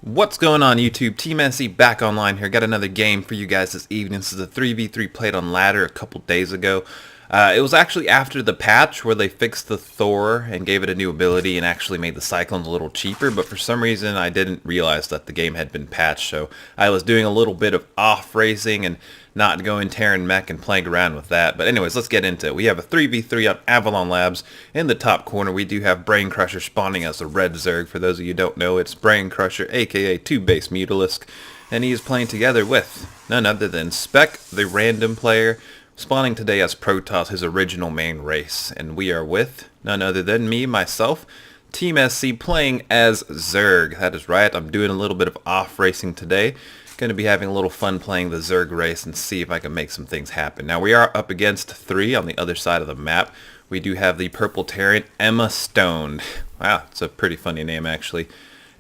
What's going on YouTube? TeamSC back online here. Got another game for you guys this evening. This is a 3v3 played on ladder a couple days ago. It was actually after the patch where they fixed the Thor and gave it a new ability and actually made the Cyclones a little cheaper, but for some reason I didn't realize that the game had been patched, so I was doing a little bit of off racing and not going Terran mech and playing around with that. But anyways, let's get into it. We have a 3v3 on Avalon Labs. In the top corner we do have Brain Crusher spawning as a red Zerg. For those of you who don't know, it's Brain Crusher aka 2-base Ultralisk, and he is playing together with none other than Spec, the random player, spawning today as Protoss, his original main race, and we are with none other than me, myself, TeamSC, playing as Zerg. That is right, I'm doing a little bit of off racing today. Going to be having a little fun playing the Zerg race and see if I can make some things happen. Now we are up against 3 on the other side of the map. We do have the purple Terran, Emma Stone. Wow, it's a pretty funny name actually.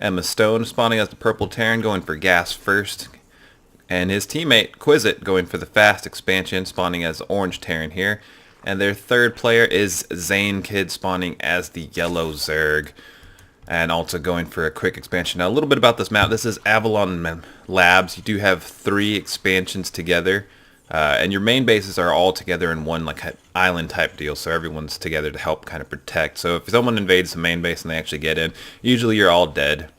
Emma Stone spawning as the purple Terran, going for gas first. And his teammate, Quizit, going for the fast expansion, spawning as Orange Terran here. And their third player is Zane Kid, spawning as the yellow Zerg. And also going for a quick expansion. Now a little bit about this map. This is Avalon Labs. You do have 3 expansions together. And your main bases are all together in one like island type deal. So everyone's together to help kind of protect. So if someone invades the main base and they actually get in, usually you're all dead.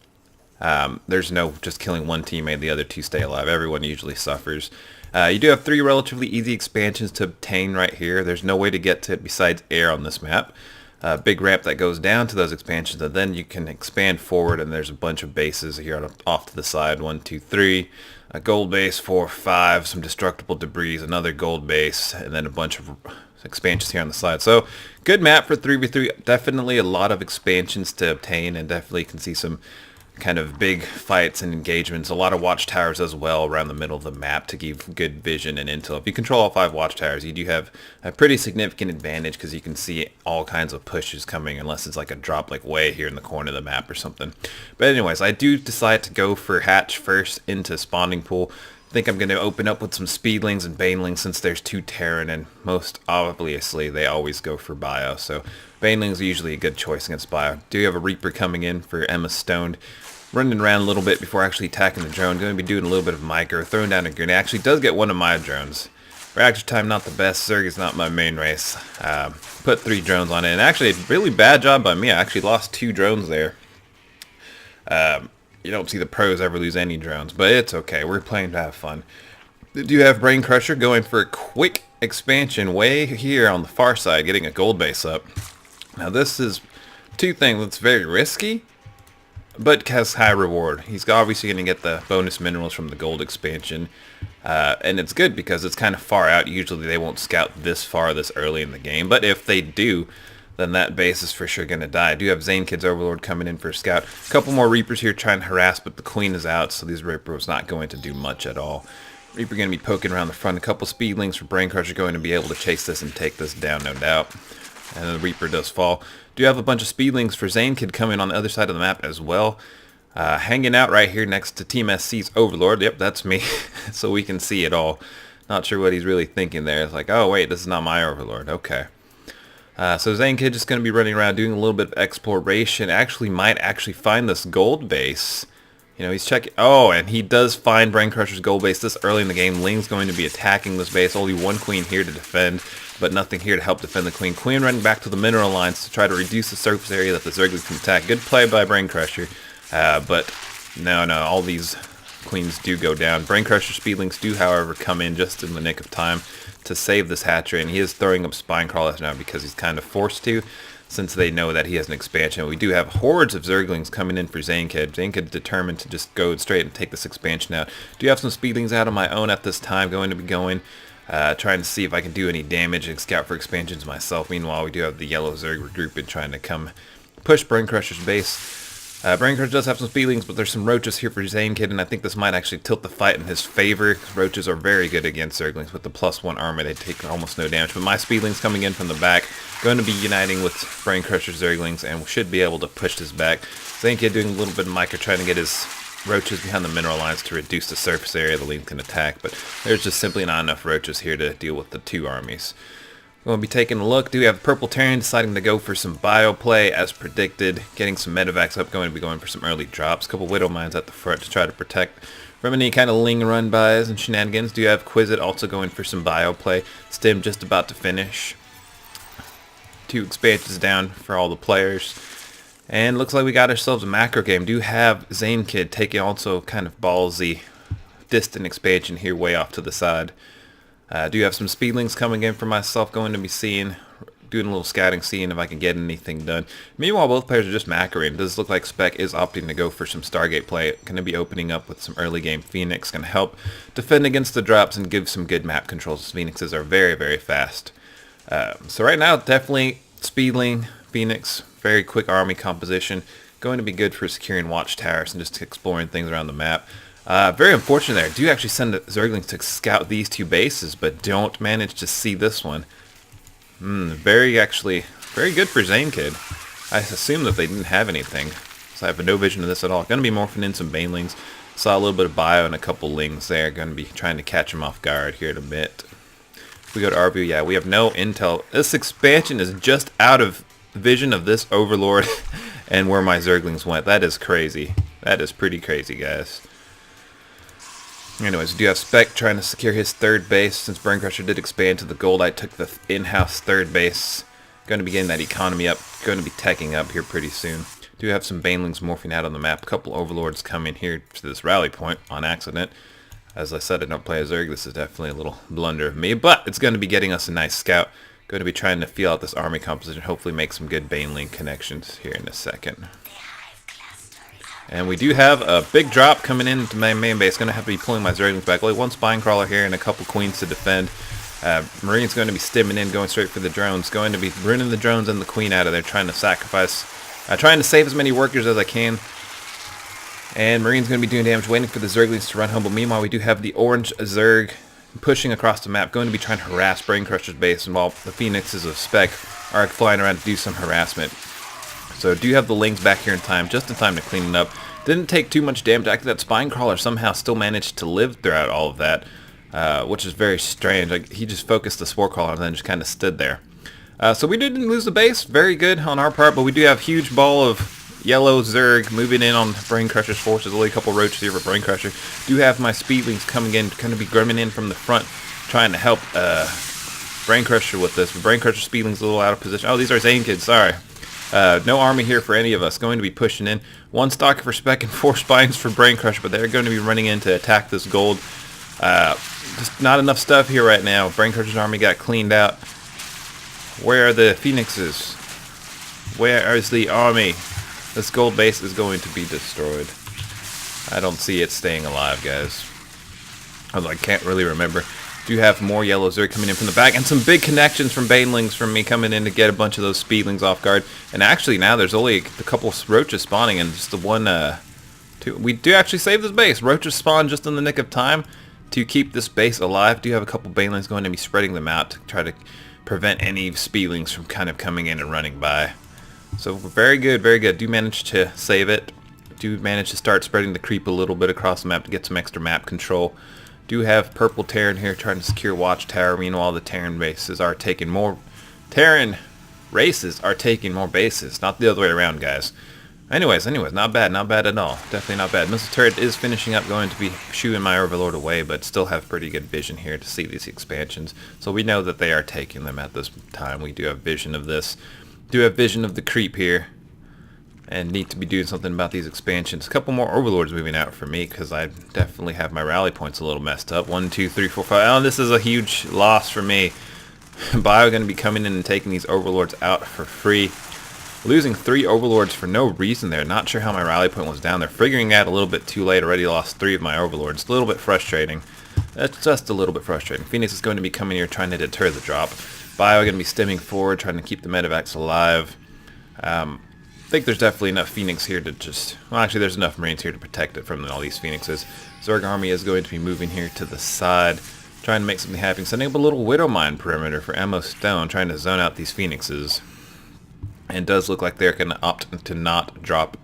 There's no just killing one teammate, the other 2 stay alive. Everyone usually suffers. You do have 3 relatively easy expansions to obtain right here. There's no way to get to it besides air on this map. Big ramp that goes down to those expansions, and then you can expand forward, and there's a bunch of bases here off to the side. 1, 2, 3, a gold base, 4, 5, some destructible debris, another gold base, and then a bunch of expansions here on the side. So good map for 3v3. Definitely a lot of expansions to obtain, and definitely can see some kind of big fights and engagements. A lot of watchtowers as well around the middle of the map to give good vision and intel. If you control all 5 watchtowers, you do have a pretty significant advantage because you can see all kinds of pushes coming, unless it's like a drop like way here in the corner of the map or something. But anyways, I do decide to go for hatch first into spawning pool. I think I'm going to open up with some speedlings and banelings since there's 2 Terran, and most obviously they always go for bio, so banelings are usually a good choice against bio. Do have a Reaper coming in for Emma Stone, running around a little bit before actually attacking the drone. Going to be doing a little bit of micro, throwing down a grenade. Actually does get one of my drones. Reactor time not the best. Zerg is not my main race. Put 3 drones on it, and actually a really bad job by me. I actually lost 2 drones there. You don't see the pros ever lose any drones, but it's okay. We're playing to have fun. They do have Brain Crusher going for a quick expansion way here on the far side, getting a gold base up. Now this is 2 things that's very risky, but has high reward. He's obviously going to get the bonus minerals from the gold expansion, and it's good because it's kind of far out. Usually they won't scout this far this early in the game, but if they do, then that base is for sure going to die. I do have Zane Kid's Overlord coming in for a scout. A couple more Reapers here trying to harass, but the Queen is out, so these Reapers not going to do much at all. Reaper going to be poking around the front. A couple Speedlings for Brain Crusher going to be able to chase this and take this down, no doubt. And the Reaper does fall. Do have a bunch of Speedlings for Zane Kid coming on the other side of the map as well. Hanging out right here next to TeamSC's Overlord. Yep, that's me. So we can see it all. Not sure what he's really thinking there. It's like, oh wait, this is not my Overlord. Okay. So Zane Kid just going to be running around doing a little bit of exploration. Might actually find this gold base. You know, he's checking. Oh, and he does find Brain Crusher's gold base this early in the game. Ling's going to be attacking this base. Only 1 Queen here to defend, but nothing here to help defend the Queen. Queen running back to the mineral lines to try to reduce the surface area that the Zerglings can attack. Good play by Brain Crusher, but no, all these Queens do go down. Brain Crusher Speedlings do, however, come in just in the nick of time to save this hatchery, and he is throwing up Spine Crawlers now because he's kind of forced to, since they know that he has an expansion. We do have hordes of Zerglings coming in for Zane Kid. Zane Kid determined to just go straight and take this expansion out. Do have some Speedlings out on my own at this time, going to be going, trying to see if I can do any damage and scout for expansions myself. Meanwhile, we do have the yellow Zerg regrouping, trying to come push Brain Crusher's base. Brain Crusher does have some Speedlings, but there's some Roaches here for Zane Kid, and I think this might actually tilt the fight in his favor. Roaches are very good against Zerglings. With the +1 armor, they take almost no damage. But my Speedlings coming in from the back, going to be uniting with Brain Crusher's Zerglings, and should be able to push this back. Zane Kid doing a little bit of micro, trying to get his Roaches behind the mineral lines to reduce the surface area the Link can attack, but there's just simply not enough Roaches here to deal with the 2 armies. We'll be taking a look. Do we have Purple Terran deciding to go for some bio play as predicted, getting some medevacs up, going to be going for some early drops. A couple Widow Mines at the front to try to protect from any kind of Ling run bys and shenanigans. Do you have Quizit also going for some bio play? Stim just about to finish. 2 expansions down for all the players. And looks like we got ourselves a macro game. Do have Zane Kid taking also kind of ballsy distant expansion here way off to the side. Do have some speedlings coming in for myself, going to be seeing, doing a little scouting, seeing if I can get anything done. Meanwhile, both players are just macroing. It does look like Spec is opting to go for some Stargate play. Going to be opening up with some early game Phoenix. Going to help defend against the drops and give some good map controls. Phoenixes are very, very fast. So right now, definitely Speedling, Phoenix, very quick army composition. Going to be good for securing watchtowers and just exploring things around the map. Very unfortunate there. Do actually send the Zerglings to scout these 2 bases, but don't manage to see this one. Very good for Zane Kid. I assume that they didn't have anything, so I have no vision of this at all. Going to be morphing in some Banelings. Saw a little bit of bio and a couple Lings there. Going to be trying to catch them off guard here in a bit. If we go to our view, yeah, we have no intel. This expansion is just out of vision of this Overlord and where my Zerglings went. That is crazy. That is pretty crazy, guys. Anyways, we do have Spec trying to secure his 3rd base. Since Brain Crusher did expand to the gold, I took the in-house 3rd base. Going to be getting that economy up. Going to be teching up here pretty soon. Do have some Banelings morphing out on the map. A couple Overlords coming here to this rally point on accident. As I said, I don't play a Zerg. This is definitely a little blunder of me, but it's going to be getting us a nice scout. Going to be trying to feel out this army composition. Hopefully make some good Baneling connections here in a second. And we do have a big drop coming into my main base. Going to have to be pulling my Zerglings back. Only 1 Spine Crawler here and a couple Queens to defend. Marine's going to be stimming in, going straight for the drones. Going to be running the drones and the Queen out of there, trying to sacrifice, trying to save as many workers as I can. And Marine's going to be doing damage, waiting for the Zerglings to run home. But meanwhile, we do have the orange Zerg pushing across the map, going to be trying to harass Brain Crusher's base, and while the Phoenixes of Spec are flying around to do some harassment. So do have the Lings back here in time, just in time to clean it up. Didn't take too much damage. Actually, that Spine Crawler somehow still managed to live throughout all of that, which is very strange. Like, he just focused the Spore Crawler and then just kind of stood there. So we didn't lose the base. Very good on our part, but we do have huge ball of yellow Zerg moving in on Brain Crusher's forces. Only a couple roaches here for Brain Crusher. Do have my Speedlings coming in, kind of be grimming in from the front, trying to help Brain Crusher with this. But Brain Crusher Speedlings a little out of position. Oh, these are Zane Kids, sorry. No army here for any of us. Going to be pushing in. 1 Stalker for Spec and 4 Spines for Brain Crusher, but they're going to be running in to attack this gold. Just not enough stuff here right now. Brain Crusher's army got cleaned out. Where are the Phoenixes? Where is the army? This gold base is going to be destroyed. I don't see it staying alive, guys. Although I can't really remember. Do have more yellow Zerg coming in from the back, and some big connections from Banelings from me coming in to get a bunch of those Speedlings off guard. And actually now there's only a couple roaches spawning, and just the one, two. We do actually save this base. Roaches spawn just in the nick of time to keep this base alive. Do have a couple Banelings going to be spreading them out to try to prevent any Speedlings from kind of coming in and running by. So very good, very good. Do manage to save it. Do manage to start spreading the creep a little bit across the map to get some extra map control. Do have Purple Terran here trying to secure Watchtower. Meanwhile, the Terran bases are taking more... Terran races are taking more bases. Not the other way around, guys. Anyways, not bad at all. Definitely not bad. Missile Turret is finishing up, going to be shooing my Overlord away, but still have pretty good vision here to see these expansions. So we know that they are taking them at this time. We do have vision of this. Do have vision of the creep here. And need to be doing something about these expansions. A couple more Overlords moving out for me, because I definitely have my rally points a little messed up. 1, 2, 3, 4, 5. Oh, this is a huge loss for me. Bio going to be coming in and taking these Overlords out for free. Losing 3 Overlords for no reason there. Not sure how my rally point was down there. Figuring out a little bit too late. Already lost 3 of my Overlords. A little bit frustrating. That's just a little bit frustrating. Phoenix is going to be coming here trying to deter the drop. Bio going to be stemming forward, trying to keep the medevacs alive. I think there's definitely enough Phoenix here to just... Well, actually, there's enough Marines here to protect it from all these Phoenixes. Zerg army is going to be moving here to the side, trying to make something happen. Setting up a little Widow Mine perimeter for Ammo Stone, trying to zone out these Phoenixes. And it does look like they're going to opt to not drop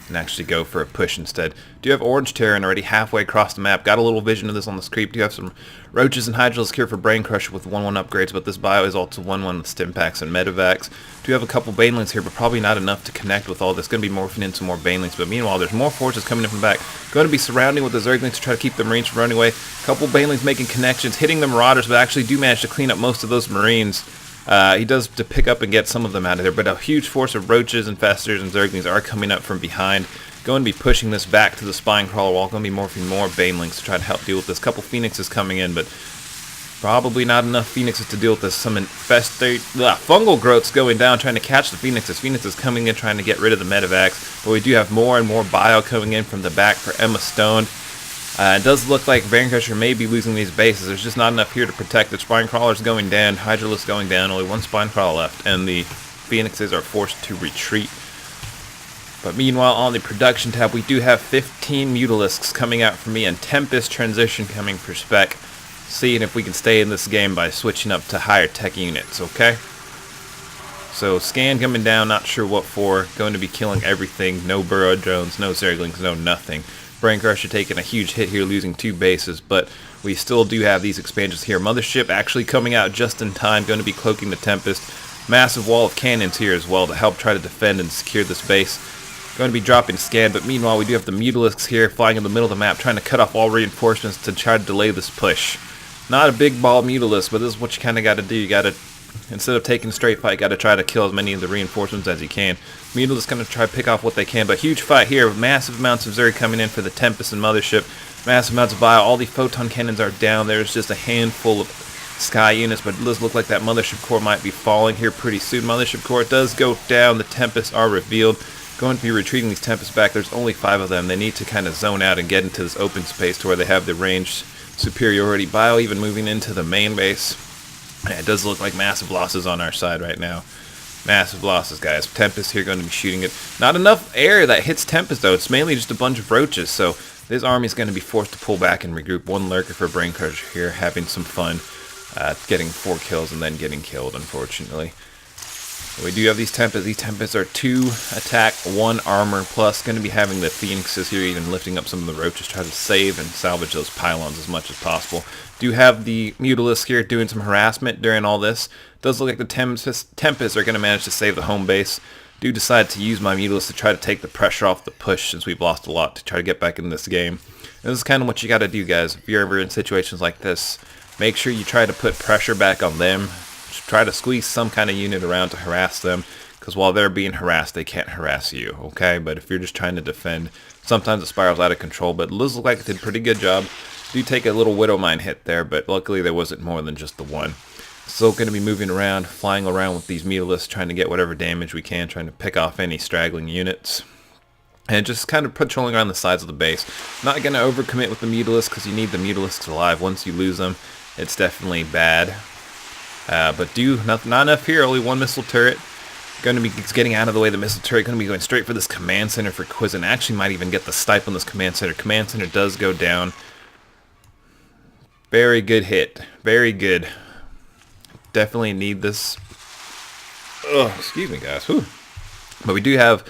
and actually go for a push instead. Do have Orange Terran already halfway across the map. Got a little vision of this on this creep. Do have some Roaches and Hydralisks here for Brain Crusher with 1-1 upgrades, but this bio is also 1-1 with Stimpaks and Medivacs. Do have a couple Banelings here, but probably not enough to connect with all this. Going to be morphing into more Banelings, but meanwhile there's more forces coming in from back. Going to be surrounding with the Zerglings to try to keep the Marines from running away. A couple Banelings making connections, hitting the Marauders, but actually do manage to clean up most of those Marines. He does to pick up and get some of them out of there, but a huge force of Roaches, Infestors, and Zerglings are coming up from behind. Going to be pushing this back to the Spine Crawler wall. Going to be morphing more Banelings to try to help deal with this. Couple Phoenixes coming in, but probably not enough Phoenixes to deal with this. Some fungal growths going down, trying to catch the Phoenixes. Phoenixes coming in, trying to get rid of the Medivacs, but we do have more and more bio coming in from the back for Emma Stone. It does look like Brain Crusher may be losing these bases. There's just not enough here to protect it. Spine Crawler's going down, Hydralisk going down, only one Spine Crawler left, and the Phoenixes are forced to retreat. But meanwhile, on the production tab, we do have 15 Mulalisks coming out for me, and Tempest Transition coming for Spec. Seeing if we can stay in this game by switching up to higher tech units, okay? So Scan coming down, not sure what for. Going to be killing everything. No Burrow Drones, no Zerglings, no nothing. Brain Crusher taking a huge hit here, losing 2 bases, but we still do have these expansions here. Mothership actually coming out just in time, going to be cloaking the Tempest. Massive wall of cannons here as well to help try to defend and secure this base. Going to be dropping Scan, but meanwhile we do have the Mulalisks here flying in the middle of the map, trying to cut off all reinforcements to try to delay this push. Not a big ball Mulalisk, but this is what you kind of got to do. You got to, instead of taking a straight fight, got to try to kill as many of the reinforcements as you can. Mulalisk going to try to pick off what they can, but huge fight here. Massive amounts of Zerg coming in for the Tempest and Mothership. Massive amounts of bio. All the photon cannons are down. There's just a handful of Sky units, but it does look like that Mothership core might be falling here pretty soon. Mothership core does go down. The Tempests are revealed. Going to be retreating these Tempests back. There's only 5 of them. They need to kind of zone out and get into this open space to where they have the ranged superiority. Bio even moving into the main base. Yeah, it does look like massive losses on our side right now. Massive losses, guys. Tempest here going to be shooting it. Not enough air that hits Tempest, though. It's mainly just a bunch of Roaches, so this army is going to be forced to pull back and regroup. One Lurker for Brain Crusher here, having some fun. Getting 4 kills and then getting killed, unfortunately. We do have these Tempests. These Tempests are 2 attack, 1 armor, plus going to be having the Phoenixes here, even lifting up some of the Roaches, try to save and salvage those pylons as much as possible. Do have the Mulalisks here doing some harassment during all this. Does look like the Tempests are going to manage to save the home base. Do decide to use my Mulalisks to try to take the pressure off the push, since we've lost a lot, to try to get back in this game. And this is kind of what you got to do, guys. If you're ever in situations like this, make sure you try to put pressure back on them. Try to squeeze some kind of unit around to harass them, because while they're being harassed, they can't harass you, okay? But if you're just trying to defend, sometimes it spirals out of control, but it looks like it did a pretty good job. Do take a little Widow Mine hit there, but luckily there wasn't more than just the one. Still going to be moving around, flying around with these Mulalisks, trying to get whatever damage we can, trying to pick off any straggling units. And just kind of patrolling around the sides of the base. Not going to overcommit with the Mulalisks, because you need the Mulalisks alive. Once you lose them, it's definitely bad. But not enough here, only 1 missile turret. Going to be getting out of the way of the missile turret, going to be going straight for this command center for Quizen. Actually might even get the stipe on this command center. Command center does go down. Very good hit. Very good. Definitely need this. Oh, excuse me, guys. Whew. But we do have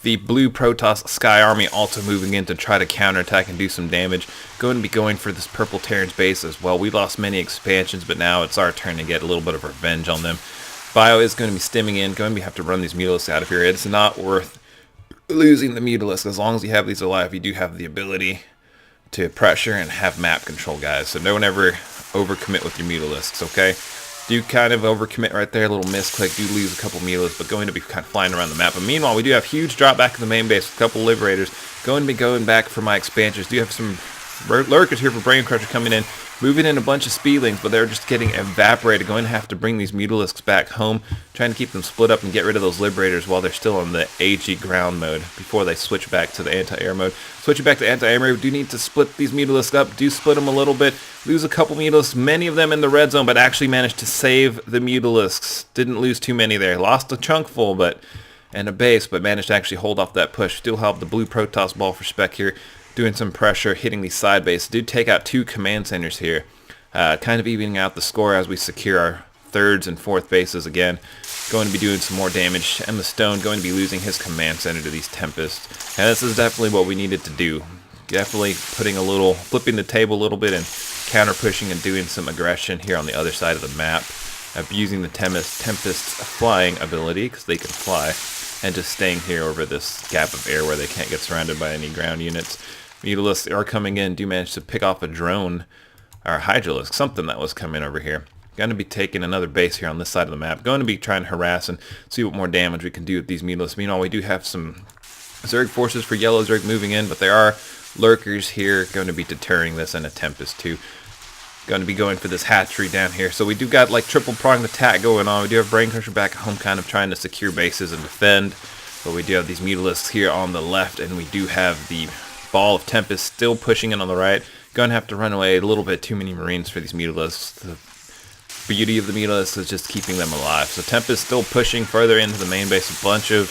the blue Protoss Sky Army also moving in to try to counterattack and do some damage. Going to be going for this purple Terran's base as well. We lost many expansions, but now it's our turn to get a little bit of revenge on them. Bio is going to be stimming in. Going to have to run these Mulalisks out of here. It's not worth losing the Mulalisks. As long as you have these alive, you do have the ability to pressure and have map control, guys. So don't ever overcommit with your Mulalisks, okay? Do kind of overcommit right there, a little misclick, do lose a couple Mulalisks, but going to be kind of flying around the map. But meanwhile, we do have huge drop back to the main base, a couple Liberators. Going to be going back for my expansions. Do have some Lurkers here for Brain Crusher coming in, moving in a bunch of Speedlings, but they're just getting evaporated. Going to have to bring these Mulalisks back home, trying to keep them split up and get rid of those Liberators while they're still on the AG ground mode before they switch back to the anti-air mode. Switching back to anti-air mode, we do need to split these Mulalisks up. Do split them a little bit. Lose a couple Mulalisks, many of them in the red zone, but actually managed to save the Mulalisks. Didn't lose too many there. Lost a chunk full, and a base, but managed to actually hold off that push. Still have the blue Protoss ball for Spec here, doing some pressure, hitting the side base. Did take out 2 command centers here, kind of evening out the score as we secure our thirds and fourth bases again. Going to be doing some more damage. Emma Stone going to be losing his command center to these Tempests. And this is definitely what we needed to do. Definitely flipping the table a little bit and counter pushing and doing some aggression here on the other side of the map. Abusing the Tempest's flying ability, because they can fly, and just staying here over this gap of air where they can't get surrounded by any ground units. Ultralisks are coming in, do manage to pick off a drone, or Hydralisk, something that was coming over here. Going to be taking another base here on this side of the map. Going to be trying to harass and see what more damage we can do with these Ultralisks. Meanwhile, we do have some Zerg forces for yellow Zerg moving in, but there are lurkers here going to be deterring this, and a Tempest too. Going to be going for this hatchery down here. So we do got like triple pronged attack going on. We do have Brain Crusher back at home kind of trying to secure bases and defend. But we do have these Ultralisks here on the left, and we do have the Ball of Tempest still pushing in on the right. Going to have to run away a little bit too many Marines for these Ultralisks. The beauty of the Ultralisks is just keeping them alive. So Tempest still pushing further into the main base. A bunch of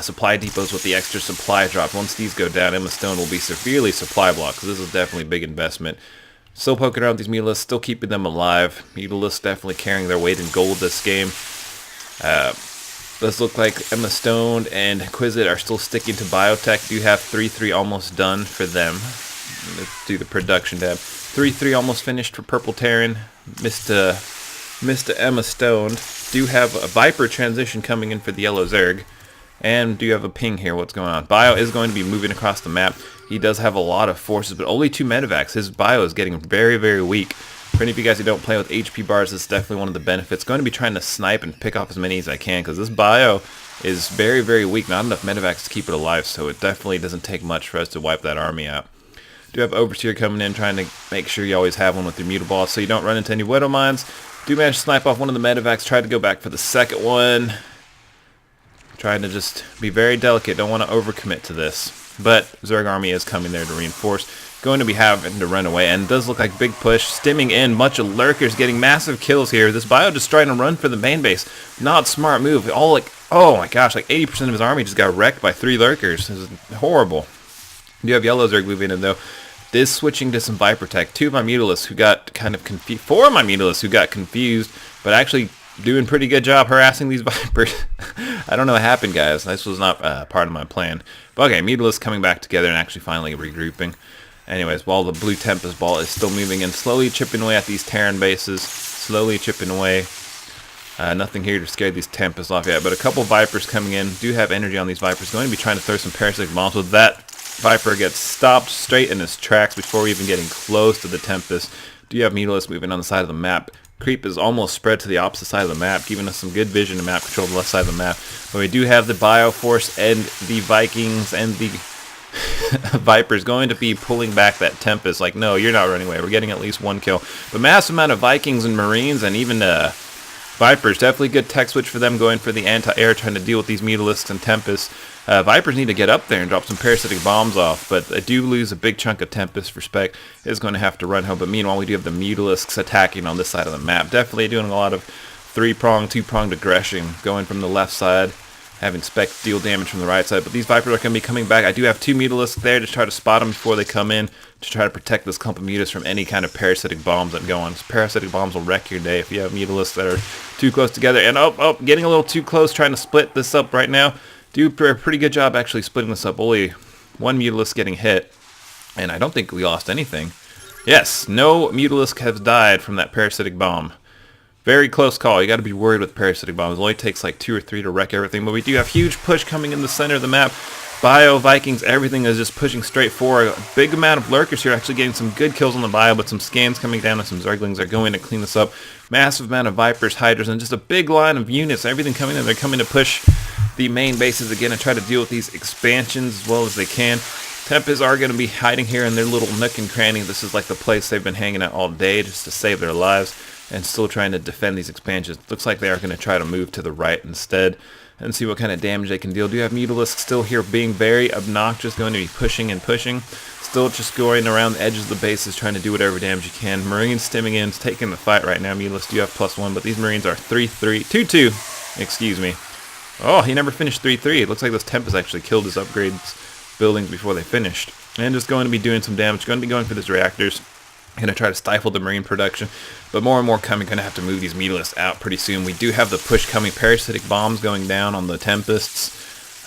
supply depots with the extra supply drop. Once these go down, Emma Stone will be severely supply blocked. So this is definitely a big investment. Still poking around these Ultralisks, still keeping them alive. Ultralisks definitely carrying their weight in gold this game. Does look like Emma Stone and Quizit are still sticking to biotech. Do have 3-3 almost done for them. Let's do the production tab. 3-3 almost finished for Purple Terran. Mr. Emma Stone. Do have a Viper transition coming in for the Yellow Zerg. And do you have a ping here? What's going on? Bio is going to be moving across the map. He does have a lot of forces, but only 2 medevacs. His bio is getting very, very weak. For any of you guys who don't play with HP bars, this is definitely one of the benefits. Going to be trying to snipe and pick off as many as I can, because this bio is very, very weak. Not enough medevacs to keep it alive, so it definitely doesn't take much for us to wipe that army out. Do have Overseer coming in, trying to make sure you always have one with your Mutable, so you don't run into any Widow Mines. Do manage to snipe off one of the medevacs. Try to go back for the second one. Trying to just be very delicate. Don't want to overcommit to this. But Zerg army is coming there to reinforce. Going to be having to run away. And it does look like big push. Stimming in. Bunch of lurkers getting massive kills here. This bio just trying to run for the main base. Not smart move. All like, oh my gosh, like 80% of his army just got wrecked by 3 lurkers. This is horrible. You have Yellow Zerg moving in though. This switching to some Viper tech. 2 of my Ultralisks who got kind of confused. 4 of my Ultralisks who got confused. But actually doing pretty good job harassing these Vipers. I don't know what happened, guys. This was not part of my plan. But okay, Ultralisks coming back together and actually finally regrouping. Anyways, while the blue Tempest ball is still moving in, slowly chipping away at these Terran bases. Slowly chipping away. Nothing here to scare these Tempests off yet. But a couple Vipers coming in. Do have energy on these Vipers. Going to be trying to throw some parasitic bombs. So that Viper gets stopped straight in his tracks before even getting close to the Tempest. Do you have Ultralisks moving on the side of the map? Creep is almost spread to the opposite side of the map, giving us some good vision and map control on the left side of the map. But we do have the Bioforce and the Vikings and the Vipers going to be pulling back that Tempest. Like, no, you're not running away. We're getting at least 1 kill. But massive amount of Vikings and Marines and even Vipers. Definitely good tech switch for them going for the anti-air, trying to deal with these Ultralisks and Tempests. Vipers need to get up there and drop some parasitic bombs off, but they do lose a big chunk of Tempest for Spec. Is going to have to run home, but meanwhile we do have the Ultralisks attacking on this side of the map. Definitely doing a lot of 3-pronged, 2-pronged aggression going from the left side, having Spec deal damage from the right side, but these Vipers are going to be coming back. I do have 2 Ultralisks there to try to spot them before they come in, to try to protect this clump of mutas from any kind of parasitic bombs that go on. So parasitic bombs will wreck your day if you have Ultralisks that are too close together. And getting a little too close, trying to split this up right now. Do a pretty good job actually splitting this up. Only 1 Ultralisk getting hit, and I don't think we lost anything. Yes, no Ultralisk has died from that parasitic bomb. Very close call. You got to be worried with parasitic bombs. It only takes like 2 or 3 to wreck everything, but we do have huge push coming in the center of the map. Bio, Vikings, everything is just pushing straight forward. A big amount of lurkers here, actually getting some good kills on the bio, but some scans coming down and some Zerglings are going to clean this up. Massive amount of Vipers, Hydras, and just a big line of units. Everything coming in. They're coming to push the main bases again and try to deal with these expansions as well as they can. Tempests are going to be hiding here in their little nook and cranny. This is like the place they've been hanging out all day just to save their lives and still trying to defend these expansions. Looks like they are going to try to move to the right instead and see what kind of damage they can deal. Do you have Ultralisks still here being very obnoxious, going to be pushing and pushing. Still just going around the edges of the bases trying to do whatever damage you can. Marines stimming in, taking the fight right now. Ultralisks do have +1, but these Marines are 2-2, excuse me. Oh, he never finished 3-3. It looks like this Tempest actually killed his upgrades buildings before they finished. And just going to be doing some damage. Going to be going for these reactors. Gonna try to stifle the Marine production, but more and more coming. Gonna have to move these Mutalisks out pretty soon. We do have the push coming. Parasitic bombs going down on the Tempests.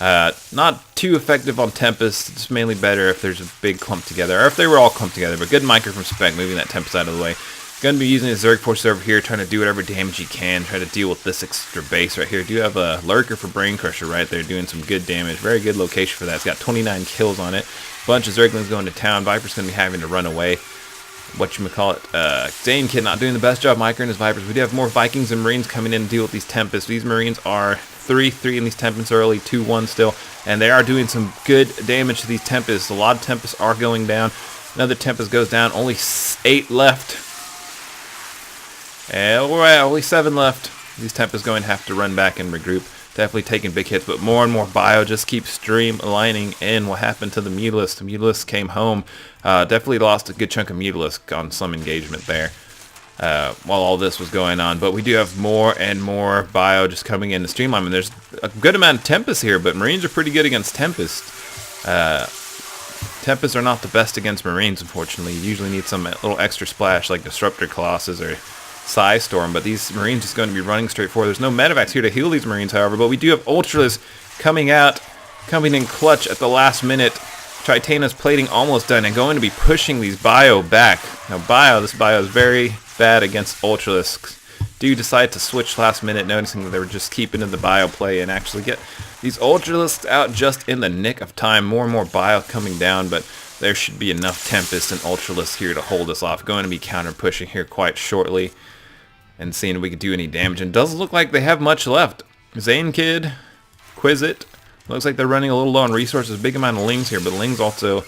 Not too effective on Tempests. It's mainly better if there's a big clump together, or if they were all clumped together. But good micro from Spec, moving that Tempest out of the way. Gonna be using his Zerg Force over here, trying to do whatever damage he can, try to deal with this extra base right here. Do have a Lurker for Brain Crusher right there, doing some good damage. Very good location for that. It's got 29 kills on it. Bunch of Zerglings going to town. Viper's gonna be having to run away. Zane Kid not doing the best job microing his Vipers. We do have more Vikings and Marines coming in to deal with these Tempests. These Marines are 3-3 in these Tempests early, 2-1 still, and they are doing some good damage to these Tempests. A lot of Tempests are going down. Another Tempest goes down. Only 8 left. And only 7 left. These Tempests going to have to run back and regroup. Definitely taking big hits, but more and more bio just keeps streamlining in. What happened to the Mutalisk? The Mutalisk came home. Definitely lost a good chunk of Mutalisk on some engagement there while all this was going on. But we do have more and more bio just coming in to streamline. I mean, there's a good amount of Tempest here, but Marines are pretty good against Tempest. Tempests are not the best against Marines, unfortunately. You usually need some little extra splash like Disruptor Colossus or Psy Storm, but these Marines just going to be running straight forward. There's no medevacs here to heal these Marines, however, but we do have Ultralisks coming in clutch at the last minute. Titana's plating almost done and going to be pushing these bio back. Now this bio is very bad against Ultralisks. Do decide to switch last minute, noticing that they were just keeping in the bio play and actually get these Ultralisks out just in the nick of time. More and more bio coming down, but there should be enough Tempest and Ultralisks here to hold us off. Going to be counter pushing here quite shortly and seeing if we can do any damage. And it doesn't look like they have much left. Zane Kid, Quizit, looks like they're running a little low on resources. Big amount of Lings here, but Lings also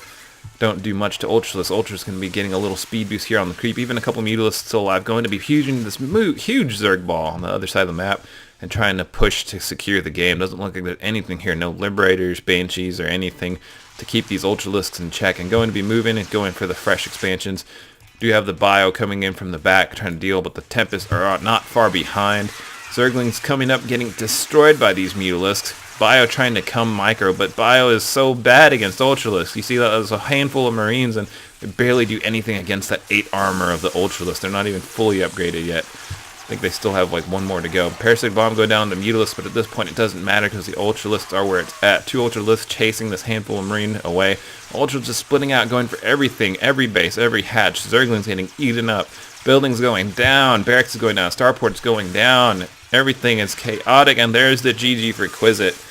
don't do much to Ultralisk. Ultralisk going to be getting a little speed boost here on the creep. Even a couple Mutalisks still alive. Going to be huging this huge Zerg ball on the other side of the map and trying to push to secure the game. Doesn't look like there's anything here. No Liberators, Banshees, or anything to keep these Ultralisks in check. And going to be moving and going for the fresh expansions. Do have the bio coming in from the back trying to deal, but the Tempests are not far behind. Zerglings coming up getting destroyed by these Mutalisks. Bio trying to come micro, but Bio is so bad against Ultralisks. You see that there's a handful of Marines and they barely do anything against that 8 armor of the Ultralisks. They're not even fully upgraded yet. I think they still have like one more to go. Parasitic Bomb go down to Mutalisks, but at this point it doesn't matter because the Ultralisks are where it's at. 2 Ultralisks chasing this handful of Marine away. Ultras just splitting out, going for everything, every base, every hatch. Zerglings getting eaten up. Buildings going down. Barracks is going down. Starport's going down. Everything is chaotic, and there's the GG for Quizit.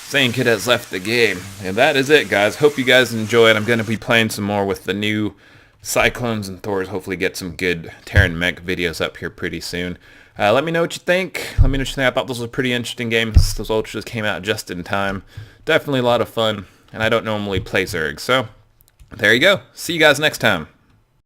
Zane Kid has left the game. And that is it, guys. Hope you guys enjoyed. I'm going to be playing some more with the new Cyclones and Thors. Hopefully get some good Terran mech videos up here pretty soon. Let me know what you think. Let me know what you think. I thought this was a pretty interesting game. Those Ultras came out just in time. Definitely a lot of fun. And I don't normally play Zerg. So, there you go. See you guys next time.